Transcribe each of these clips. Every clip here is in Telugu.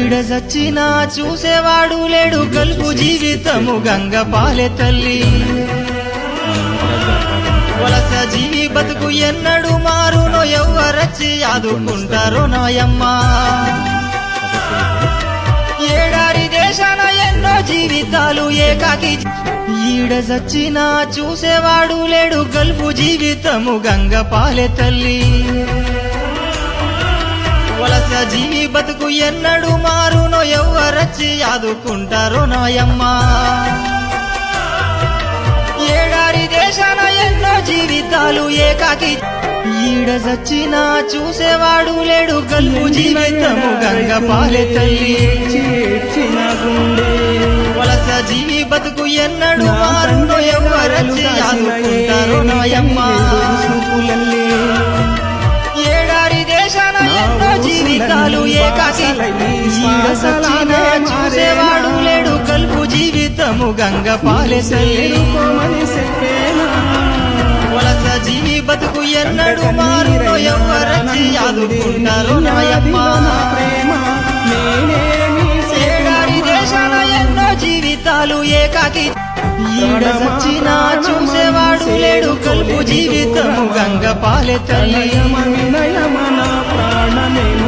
ఈడ సచ్చినా చూసేవాడు లేడు గల్పు జీవితము గంగ పాలె తల్లి వలస జీవి బతుకు ఎన్నడు మారునో ఎవ్వరచ్చి ఆదుకుంటారో నాయమ్మ ఏడారి దేశాన ఎన్నో జీవితాలు ఏకాకి ఈడ సచ్చినా చూసేవాడు లేడు గల్పు జీవితము గంగ పాలె తల్లి వలస జీవి బతుకు ఎన్నడు మారునో ఎవ్వరచ్చి ఆదుకుంటారో నాయమ్మ ఏడారి దేశాన ఎన్నో జీవితాలు ఏకాకి ఈడ సచ్చినా చూసేవాడు లేడు గల్పు జీవితము గంగ పాలె తల్లి వలస జీవి బతుకు ఎన్నడు మారునో ఎవ్వరచ్చి ఆదుకుంటారో నాయమ్మ ఏడారి దేశాన ఎన్నో జీవితాలు ఏకాకి ఈడ సచ్చినా చూసేవాడు లేడు గల్పు జీవితము గంగ పాలె తల్లి వలస జీవి బతుకు ఎన్నడు మారునో ఎవ్వరచ్చి ఆదుకుంటారో నాయమ్మ ఏడారి దేశాన ఎన్నో జీవితాలు ఏకాకి ఈడ సచ్చినా చూసేవాడు లేడు గల్పు జీవితము గంగ పాలె తల్లి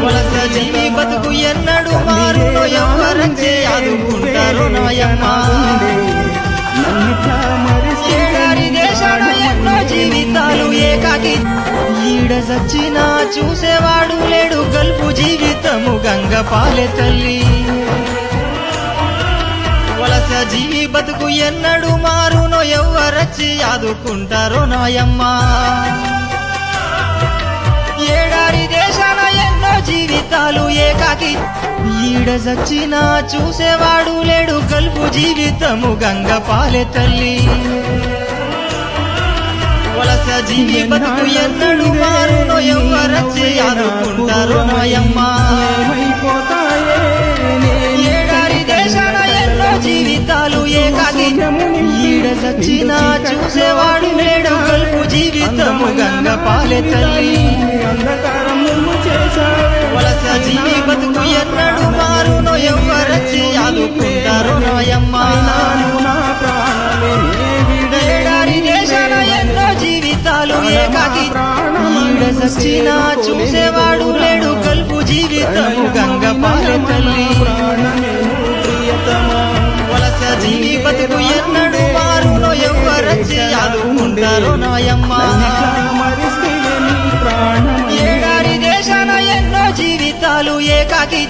వలస జీవి బతుకు ఎన్నడు మారునో ఎవ్వరచ్చి ఆదుకుంటారో నాయమ్మ ఏడారి దేశాన ఎన్నో జీవితాలు ఏకాకి ఈడ సచ్చినా చూసేవాడు లేడు గల్పు జీవితము గంగ పాలె తల్లి వలస జీవి బతుకు ఎన్నడు మారునో ఎవ్వరచ్చి ఆదుకుంటారో నాయమ్మ ఏడారి దేశాన ఎన్నో జీవితాలు ఏకాకి ఈడ సచ్చినా చూసేవాడు లేడు గల్పు జీవితము గంగ పాలె తల్లి వలస జీవి బతుకు ఎన్నడు మారునో ఎవ్వరచ్చి ఆదుకుంటారో నాయమ్మ ఏడారి దేశాన ఎన్నో జీవితాలు ఏకాకి ఈడ సచ్చినా చూసేవాడు లేడు గల్పు జీవితము గంగ పాలె తల్లి వలస జీవి బతుకు ఎన్నడు మారునో ఎవ్వరచ్చి ఆదుకుంటారో నాయమ్మ ఏడారి దేశాన ఎన్నో జీవితాలు ఏకాకి ఈడ సచ్చినా చూసేవాడు లేడు గల్పు జీవితము గంగ పాలె తల్లి వలస జీవి బతుకు ఎన్నడు మారునో ఎవ్వరచ్చి ఆదుకుంటారో నాయమ్మ ఏడారి దేశాన ఎన్నో జీవితాలు ఏకాకి